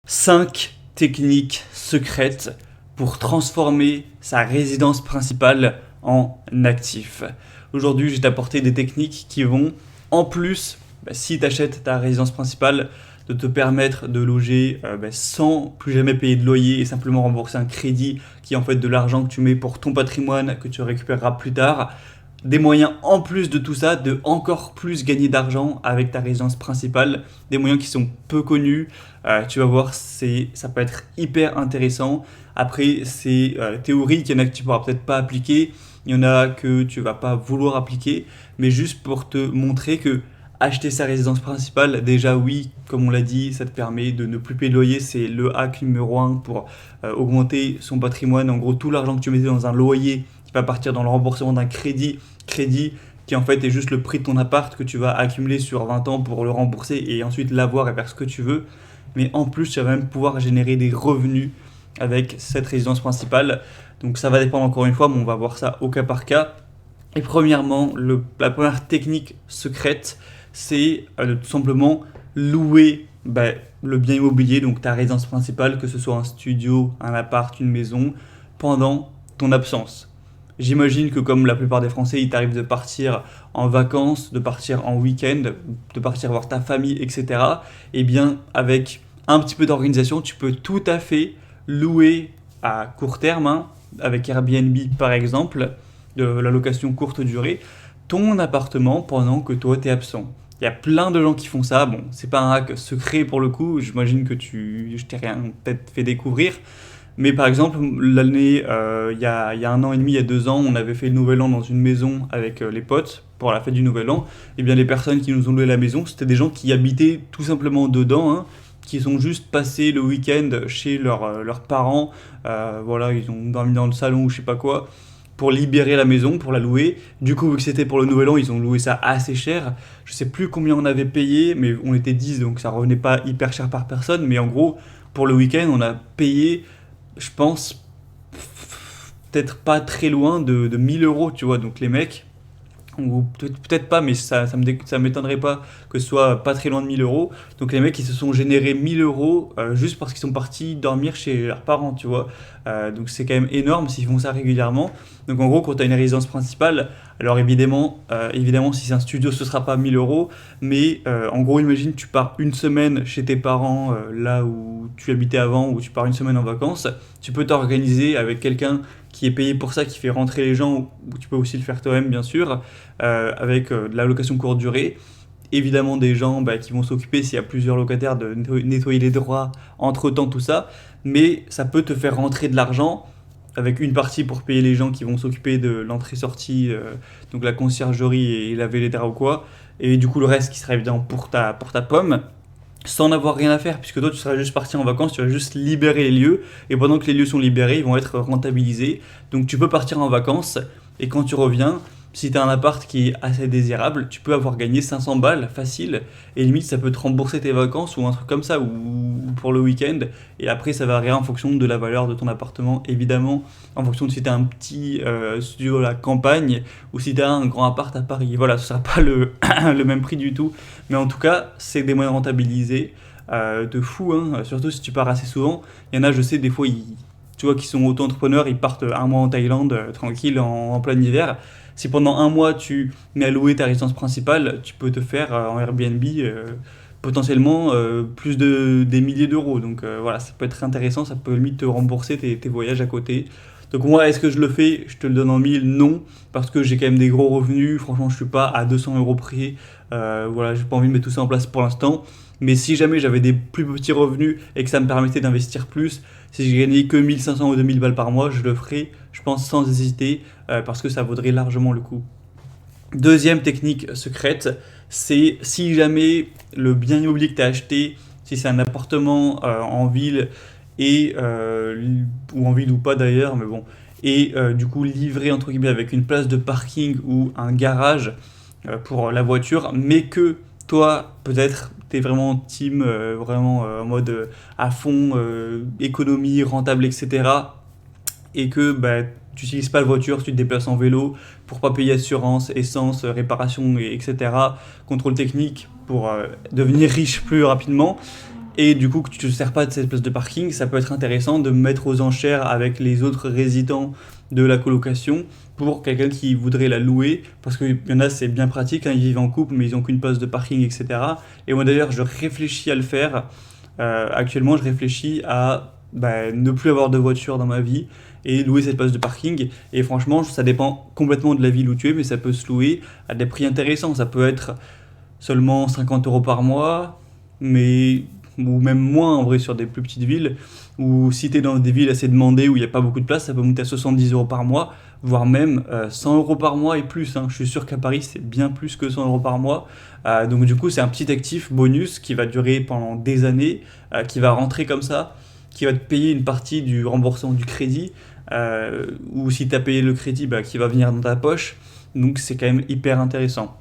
5 techniques secrètes pour transformer sa résidence principale en actif. Aujourd'hui, je vais t'apporter des techniques qui vont, en plus, si tu achètes ta résidence principale, de te permettre de loger sans plus jamais payer de loyer et simplement rembourser un crédit qui est en fait de l'argent que tu mets pour ton patrimoine que tu récupéreras plus tard. Des moyens en plus de tout ça de encore plus gagner d'argent avec ta résidence principale, des moyens qui sont peu connus. Tu vas voir, ça peut être hyper intéressant. Après, c'est théorique, il y en a que tu pourras peut-être pas appliquer, il y en a que tu vas pas vouloir appliquer, mais juste pour te montrer que acheter sa résidence principale, déjà oui, comme on l'a dit, ça te permet de ne plus payer de loyer, c'est le hack numéro 1 pour augmenter son patrimoine. En gros, tout l'argent que tu mettais dans un loyer qui va partir dans le remboursement d'un crédit qui en fait est juste le prix de ton appart que tu vas accumuler sur 20 ans pour le rembourser et ensuite l'avoir et faire ce que tu veux. Mais en plus, tu vas même pouvoir générer des revenus avec cette résidence principale. Donc ça va dépendre encore une fois, mais on va voir ça au cas par cas. Et premièrement, la première technique secrète, c'est tout simplement louer le bien immobilier, donc ta résidence principale, que ce soit un studio, un appart, une maison, pendant ton absence. J'imagine que comme la plupart des Français, il t'arrive de partir en vacances, de partir en week-end, de partir voir ta famille, etc. Eh bien, avec un petit peu d'organisation, tu peux tout à fait louer à court terme, avec Airbnb par exemple, de la location courte durée, ton appartement pendant que toi t'es absent. Il y a plein de gens qui font ça. Bon, c'est pas un hack secret pour le coup. J'imagine que je t'ai rien peut-être fait découvrir. Mais par exemple, l'année, il y a 1 an et demi, il y a 2 ans, on avait fait le Nouvel An dans une maison avec les potes pour la fête du Nouvel An. Et bien les personnes qui nous ont loué la maison, c'était des gens qui habitaient tout simplement dedans, qui sont juste passés le week-end chez leurs parents. Voilà, ils ont dormi dans le salon ou je sais pas quoi pour libérer la maison, pour la louer. Du coup, vu que c'était pour le Nouvel An, ils ont loué ça assez cher. Je sais plus combien on avait payé, mais on était 10, donc ça revenait pas hyper cher par personne. Mais en gros, pour le week-end, on a payé, je pense, peut-être pas très loin de 1000 euros, tu vois. Donc les mecs, ou peut-être pas, mais ça m'étonnerait pas que ce soit pas très loin de 1000 euros. Donc les mecs, ils se sont générés 1000 euros juste parce qu'ils sont partis dormir chez leurs parents, tu vois. Donc c'est quand même énorme s'ils font ça régulièrement. Donc en gros, quand tu as une résidence principale, alors évidemment, si c'est un studio, ce sera pas 1000 euros. Mais en gros, imagine, tu pars une semaine chez tes parents, là où tu habitais avant, ou tu pars une semaine en vacances. Tu peux t'organiser avec quelqu'un qui est payé pour ça, qui fait rentrer les gens, ou tu peux aussi le faire toi-même, bien sûr, avec de la location courte durée. Évidemment, des gens qui vont s'occuper, s'il y a plusieurs locataires, de nettoyer les droits, entre-temps, tout ça. Mais ça peut te faire rentrer de l'argent avec une partie pour payer les gens qui vont s'occuper de l'entrée-sortie, donc la conciergerie et laver les draps ou quoi. Et du coup, le reste qui sera évidemment pour ta pomme, sans n'avoir rien à faire, puisque toi tu seras juste parti en vacances, tu vas juste libérer les lieux, et pendant que les lieux sont libérés, ils vont être rentabilisés. Donc tu peux partir en vacances, et quand tu reviens, si tu as un appart qui est assez désirable, tu peux avoir gagné 500 balles facile, et limite ça peut te rembourser tes vacances ou un truc comme ça, ou pour le week-end, et après ça variera en fonction de la valeur de ton appartement, évidemment, en fonction de si tu as un petit studio à la campagne, ou si tu as un grand appart à Paris. Voilà, ce ne sera pas le même prix du tout, mais en tout cas, c'est des moyens rentabilisés de fou, surtout si tu pars assez souvent. Il y en a, je sais, des fois, tu vois, qui sont auto-entrepreneurs, ils partent un mois en Thaïlande, tranquille, en plein hiver. Si pendant un mois, tu mets à louer ta résidence principale, tu peux te faire en Airbnb potentiellement plus des milliers d'euros. Donc voilà, ça peut être intéressant, ça peut limite te rembourser tes voyages à côté. Donc moi, est-ce que je le fais? Je te le donne en mille, non, parce que j'ai quand même des gros revenus. Franchement, je suis pas à 200 euros près. Voilà, j'ai pas envie de mettre tout ça en place pour l'instant. Mais si jamais j'avais des plus petits revenus et que ça me permettait d'investir plus, si je gagnais que 1500 ou 2000 balles par mois, je le ferais, je pense, sans hésiter, parce que ça vaudrait largement le coup. Deuxième technique secrète, c'est si jamais le bien immobilier que tu as acheté, si c'est un appartement en ville, ou en ville ou pas d'ailleurs, mais bon, et du coup livré entre guillemets avec une place de parking ou un garage pour la voiture, mais que toi, peut-être, tu es vraiment team, vraiment en mode à fond, économie, rentable, etc. Et que tu n'utilises pas la voiture, tu te déplaces en vélo pour pas payer assurance, essence, réparation, etc. Contrôle technique pour devenir riche plus rapidement. et du coup que tu ne te sers pas de cette place de parking, ça peut être intéressant de mettre aux enchères avec les autres résidents de la colocation pour quelqu'un qui voudrait la louer, parce qu'il y en a c'est bien pratique, hein, ils vivent en couple mais ils n'ont qu'une place de parking, etc. Et moi d'ailleurs je réfléchis à le faire. Actuellement je réfléchis à ne plus avoir de voiture dans ma vie et louer cette place de parking. Et franchement ça dépend complètement de la ville où tu es, mais ça peut se louer à des prix intéressants. Ça peut être seulement 50 € par mois, mais ou même moins en vrai sur des plus petites villes, ou si tu es dans des villes assez demandées où il n'y a pas beaucoup de place, ça peut monter à 70 € par mois, voire même 100 € par mois et plus, hein. Je suis sûr qu'à Paris c'est bien plus que 100 € par mois. Donc du coup c'est un petit actif bonus qui va durer pendant des années, qui va rentrer comme ça, qui va te payer une partie du remboursement du crédit, ou si tu as payé le crédit, qui va venir dans ta poche. Donc c'est quand même hyper intéressant.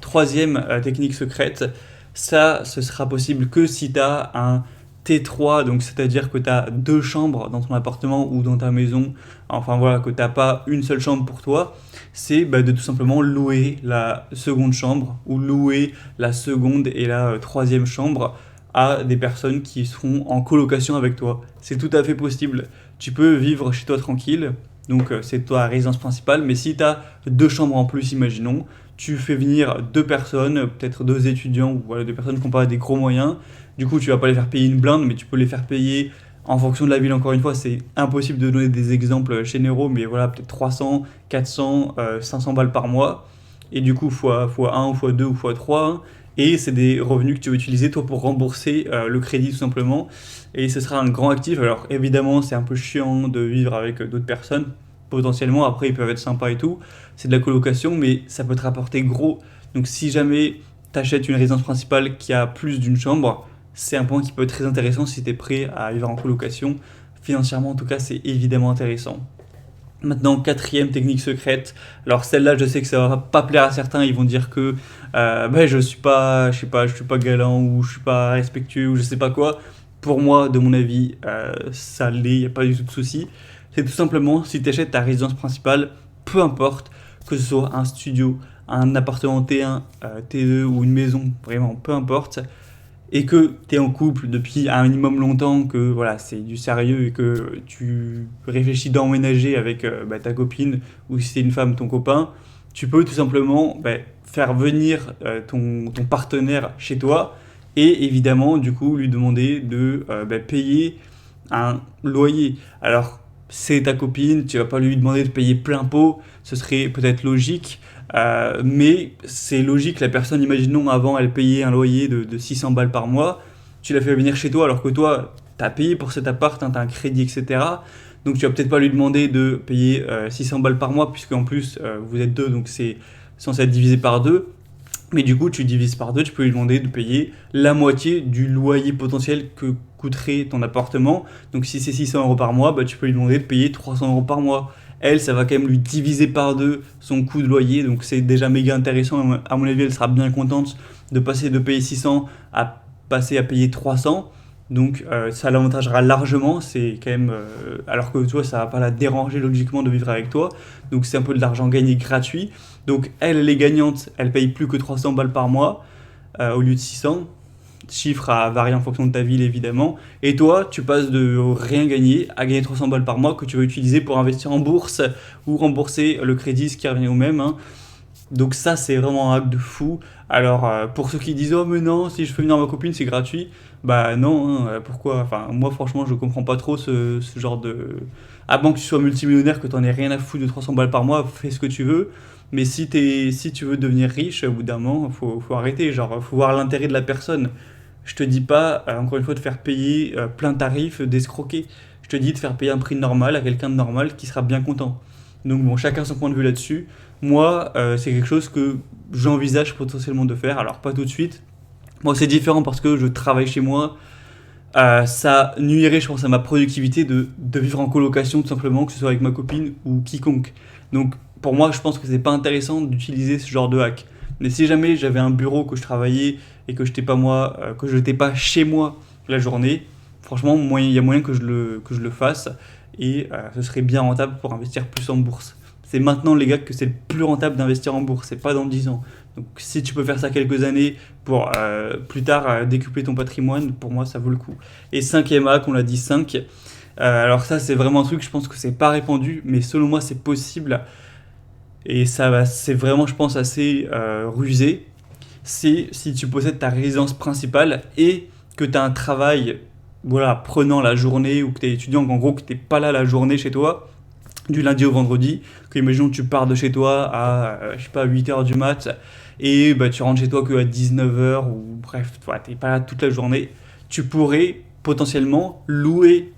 Troisième technique secrète, ça ce sera possible que si tu as un T3, donc c'est-à-dire que tu as deux chambres dans ton appartement ou dans ta maison, enfin voilà, que tu n'as pas une seule chambre pour toi, c'est de tout simplement louer la seconde chambre ou louer la seconde et la troisième chambre à des personnes qui seront en colocation avec toi. C'est tout à fait possible. Tu peux vivre chez toi tranquille, donc c'est ta résidence principale, mais si tu as deux chambres en plus, imaginons, tu fais venir deux personnes, peut-être deux étudiants ou voilà, deux personnes qui n'ont pas des gros moyens. Du coup, tu vas pas les faire payer une blinde, mais tu peux les faire payer en fonction de la ville. Encore une fois, c'est impossible de donner des exemples généraux, mais voilà, peut-être 300, 400, 500 balles par mois. Et du coup, fois 1 ou fois 2 ou fois 3. Hein. Et c'est des revenus que tu vas utiliser toi pour rembourser le crédit tout simplement. Et ce sera un grand actif. Alors évidemment, c'est un peu chiant de vivre avec d'autres personnes. Potentiellement, après, ils peuvent être sympas et tout. C'est de la colocation, mais ça peut te rapporter gros. Donc si jamais tu achètes une résidence principale qui a plus d'une chambre, c'est un point qui peut être très intéressant si tu es prêt à vivre en colocation. Financièrement, en tout cas, c'est évidemment intéressant. Maintenant, quatrième technique secrète. Alors celle-là, je sais que ça va pas plaire à certains. Ils vont dire que je suis pas, je suis pas galant ou je suis pas respectueux ou je sais pas quoi. Pour moi, de mon avis, ça l'est. Y a pas du tout de souci. C'est tout simplement si tu achètes ta résidence principale, peu importe que ce soit un studio, un appartement T1, T2 ou une maison, vraiment peu importe, et que tu es en couple depuis un minimum longtemps, que voilà, c'est du sérieux et que tu réfléchis d'emménager avec ta copine ou si c'est une femme, ton copain, tu peux tout simplement faire venir ton partenaire chez toi et évidemment du coup lui demander de payer un loyer. Alors c'est ta copine, tu vas pas lui demander de payer plein pot, ce serait peut-être logique. Mais c'est logique, la personne, imaginons avant, elle payait un loyer de 600 balles par mois, tu l'as fait venir chez toi alors que toi, tu as payé pour cet appart, hein, tu as un crédit, etc. Donc tu vas peut-être pas lui demander de payer 600 balles par mois, puisque en plus vous êtes deux, donc c'est censé être divisé par deux. Mais du coup, tu divises par deux, tu peux lui demander de payer la moitié du loyer potentiel que coûterait ton appartement. Donc si c'est 600 € par mois, tu peux lui demander de payer 300 € par mois. Elle, ça va quand même lui diviser par deux son coût de loyer, donc c'est déjà méga intéressant. À mon avis, elle sera bien contente de passer de payer 600 à passer à payer 300. Donc ça l'avantagera largement, c'est quand même alors que toi ça va pas la déranger logiquement de vivre avec toi. Donc c'est un peu de l'argent gagné gratuit. Donc elle est gagnante, elle paye plus que 300 balles par mois au lieu de 600. Chiffre à varier en fonction de ta ville évidemment. Et toi, tu passes de rien gagner à gagner 300 balles par mois que tu vas utiliser pour investir en bourse ou rembourser le crédit, ce qui revient au même. Hein. Donc ça, c'est vraiment un acte de fou. Alors, pour ceux qui disent « Oh mais non, si je fais venir ma copine, c'est gratuit », bah non, hein, pourquoi? Enfin, moi franchement, je comprends pas trop ce genre de... À moins que tu sois multimillionnaire, que t'en aies rien à foutre de 300 balles par mois, fais ce que tu veux. Mais si tu veux devenir riche, au bout d'un moment, faut arrêter. Genre, faut voir l'intérêt de la personne. Je te dis pas, encore une fois, de faire payer plein tarif, d'escroquer. Je te dis de faire payer un prix normal à quelqu'un de normal qui sera bien content. Donc bon, chacun son point de vue là-dessus. Moi, c'est quelque chose que j'envisage potentiellement de faire. Alors pas tout de suite. Moi, c'est différent parce que je travaille chez moi. Ça nuirait, je pense, à ma productivité de vivre en colocation, tout simplement, que ce soit avec ma copine ou quiconque. Donc pour moi, je pense que c'est pas intéressant d'utiliser ce genre de hack. Mais si jamais j'avais un bureau que je travaillais et que je n'étais pas chez moi la journée, franchement, il y a moyen que je le fasse et ce serait bien rentable pour investir plus en bourse. C'est maintenant, les gars, que c'est le plus rentable d'investir en bourse, c'est pas dans 10 ans. Donc si tu peux faire ça quelques années pour plus tard décupler ton patrimoine, pour moi ça vaut le coup. Et cinquième hack, on l'a dit 5. Alors ça c'est vraiment un truc, je pense que c'est pas répandu, mais selon moi c'est possible. Et ça c'est vraiment je pense assez rusé. C'est si tu possèdes ta résidence principale et que tu as un travail voilà, prenant la journée ou que tu es étudiant, en gros que tu n'es pas là la journée chez toi, du lundi au vendredi, que imaginons que tu pars de chez toi à je sais pas 8h du mat et bah, tu rentres chez toi que à 19h ou bref, tu n'es pas là toute la journée, tu pourrais potentiellement louer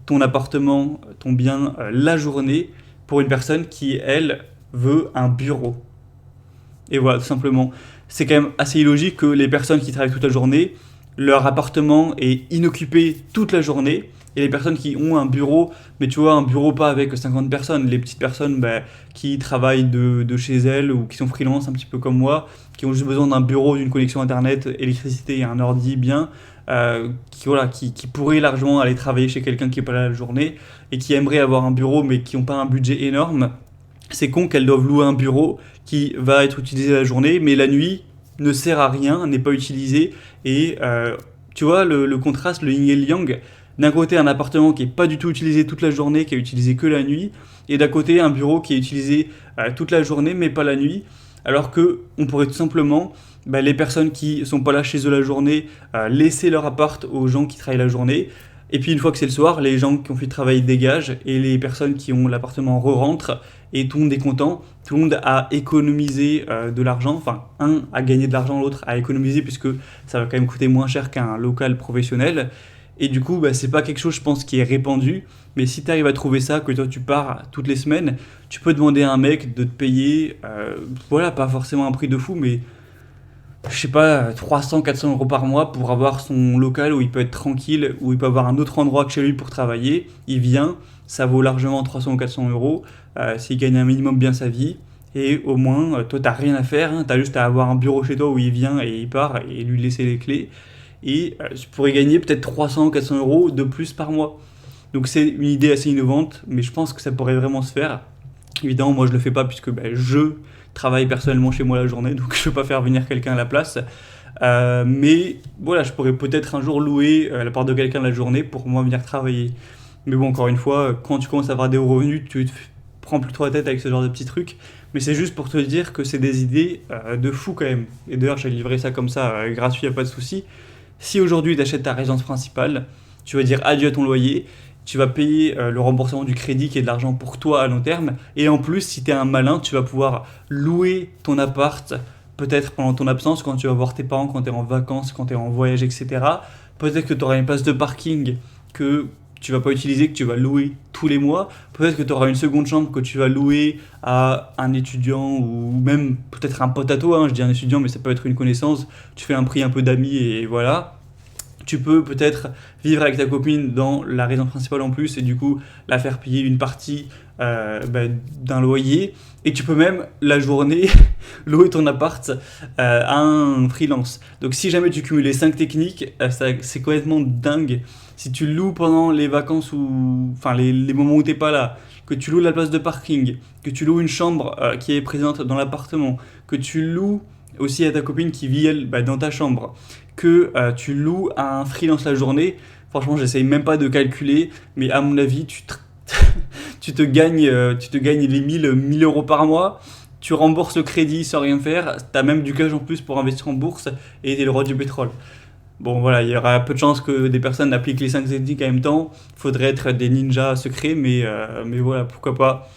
ton appartement, ton bien la journée pour une personne qui elle veut un bureau. Et voilà, tout simplement. C'est quand même assez illogique que les personnes qui travaillent toute la journée, leur appartement est inoccupé toute la journée. Et les personnes qui ont un bureau, mais tu vois, un bureau pas avec 50 personnes, les petites personnes bah, qui travaillent de chez elles ou qui sont freelance un petit peu comme moi, qui ont juste besoin d'un bureau, d'une connexion internet, électricité et un ordi bien, qui pourraient largement aller travailler chez quelqu'un qui n'est pas là la journée et qui aimeraient avoir un bureau mais qui n'ont pas un budget énorme. C'est con qu'elles doivent louer un bureau qui va être utilisé la journée, mais la nuit ne sert à rien, n'est pas utilisé. Et tu vois, le contraste, le yin et le yang, d'un côté un appartement qui n'est pas du tout utilisé toute la journée, qui est utilisé que la nuit, et d'un côté un bureau qui est utilisé toute la journée, mais pas la nuit. Alors que on pourrait tout simplement, les personnes qui sont pas là chez eux la journée, laisser leur appart aux gens qui travaillent la journée. Et puis une fois que c'est le soir, les gens qui ont fait le travail dégagent et les personnes qui ont l'appartement re-rentrent et tout le monde est content. Tout le monde a économisé de l'argent, enfin un a gagné de l'argent, l'autre a économisé puisque ça va quand même coûter moins cher qu'un local professionnel. Et du coup, c'est pas quelque chose, je pense, qui est répandu. Mais si tu arrives à trouver ça, que toi tu pars toutes les semaines, tu peux demander à un mec de te payer, voilà, pas forcément un prix de fou, mais je sais pas, 300, 400 euros par mois pour avoir son local où il peut être tranquille, où il peut avoir un autre endroit que chez lui pour travailler. Il vient, ça vaut largement 300 ou 400 euros s'il gagne un minimum bien sa vie. Et au moins, toi, t'as rien à faire, hein, t'as juste à avoir un bureau chez toi où il vient et il part et lui laisser les clés. Et tu pourrais gagner peut-être 300 ou 400 euros de plus par mois. Donc c'est une idée assez innovante, mais je pense que ça pourrait vraiment se faire. Évidemment, moi je le fais pas puisque je travaille personnellement chez moi la journée, donc je ne peux pas faire venir quelqu'un à la place. Mais voilà, je pourrais peut-être un jour louer la part de quelqu'un la journée pour moi venir travailler. Mais bon, encore une fois, quand tu commences à avoir des revenus, tu te prends plus trop la tête avec ce genre de petits trucs. Mais c'est juste pour te dire que c'est des idées de fou quand même. Et d'ailleurs, j'ai livré ça comme ça, gratuit, y a pas de souci. Si aujourd'hui tu achètes ta résidence principale, tu vas dire adieu à ton loyer, tu vas payer le remboursement du crédit qui est de l'argent pour toi à long terme. Et en plus, si tu es un malin, tu vas pouvoir louer ton appart peut-être pendant ton absence, quand tu vas voir tes parents, quand tu es en vacances, quand tu es en voyage, etc. Peut-être que tu auras une place de parking que tu vas pas utiliser, que tu vas louer tous les mois. Peut-être que tu auras une seconde chambre que tu vas louer à un étudiant ou même peut-être un pote à toi. Hein. Je dis un étudiant, mais ça peut être une connaissance. Tu fais un prix un peu d'amis et voilà. Tu peux peut-être vivre avec ta copine dans la résidence principale en plus et du coup la faire payer une partie d'un loyer. Et tu peux même la journée louer ton appart à un freelance. Donc si jamais tu cumules les 5 techniques, c'est complètement dingue. Si tu loues pendant les vacances ou enfin les moments où tu n'es pas là, que tu loues la place de parking, que tu loues une chambre qui est présente dans l'appartement, que tu loues aussi à ta copine qui vit elle dans ta chambre, que tu loues à un freelance la journée, franchement j'essaye même pas de calculer, mais à mon avis tu te gagnes les 1000 euros par mois, tu rembourses le crédit sans rien faire, tu as même du cash en plus pour investir en bourse et tu es le roi du pétrole. Bon voilà, il y aura peu de chances que des personnes appliquent les 5 techniques en même temps, il faudrait être des ninjas secrets, mais voilà, pourquoi pas.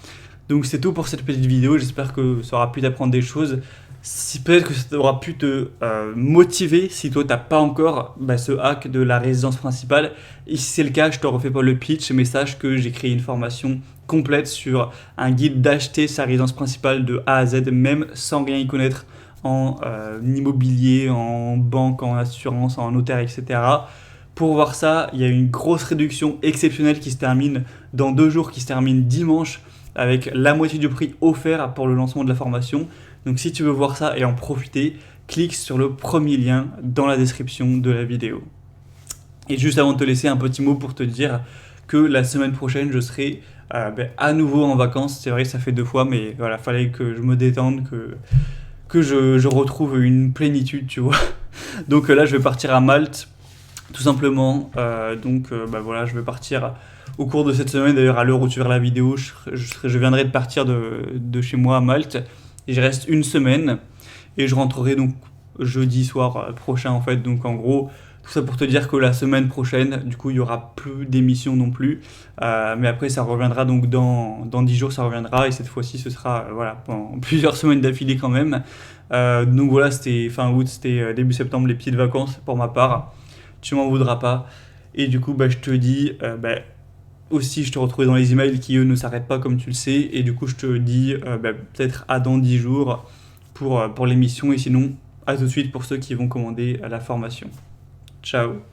Donc c'est tout pour cette petite vidéo, j'espère que ça aura pu t'apprendre des choses. Si peut-être que ça aura pu te motiver si toi t'as pas encore ce hack de la résidence principale. Et si c'est le cas, je te refais pas le pitch, mais sache que j'ai créé une formation complète sur un guide d'acheter sa résidence principale de A à Z, même sans rien y connaître en immobilier, en banque, en assurance, en notaire, etc. Pour voir ça, il y a une grosse réduction exceptionnelle qui se termine dans 2 jours, qui se termine dimanche, avec la moitié du prix offert pour le lancement de la formation. Donc si tu veux voir ça et en profiter, clique sur le premier lien dans la description de la vidéo. Et juste avant de te laisser, un petit mot pour te dire que la semaine prochaine, je serai à nouveau en vacances. C'est vrai, ça fait 2 fois, mais voilà, fallait que je me détende, que je retrouve une plénitude, tu vois. Donc là, je vais partir à Malte, tout simplement. Voilà, je vais partir au cours de cette semaine. D'ailleurs, à l'heure où tu verras la vidéo, je viendrai de partir de chez moi à Malte. Et je reste une semaine. Et je rentrerai donc jeudi soir prochain, en fait. Donc en gros, tout ça pour te dire que la semaine prochaine, du coup, il n'y aura plus d'émissions non plus. Mais après, ça reviendra donc dans 10 jours, ça reviendra. Et cette fois-ci, ce sera pendant plusieurs semaines d'affilée quand même. Donc voilà, c'était fin août, c'était début septembre, les petites vacances pour ma part. Tu m'en voudras pas. Et du coup, je te dis, aussi, je te retrouverai dans les emails qui, eux, ne s'arrêtent pas, comme tu le sais. Et du coup, je te dis peut-être à dans 10 jours pour l'émission. Et sinon, à tout de suite pour ceux qui vont commander la formation. Ciao.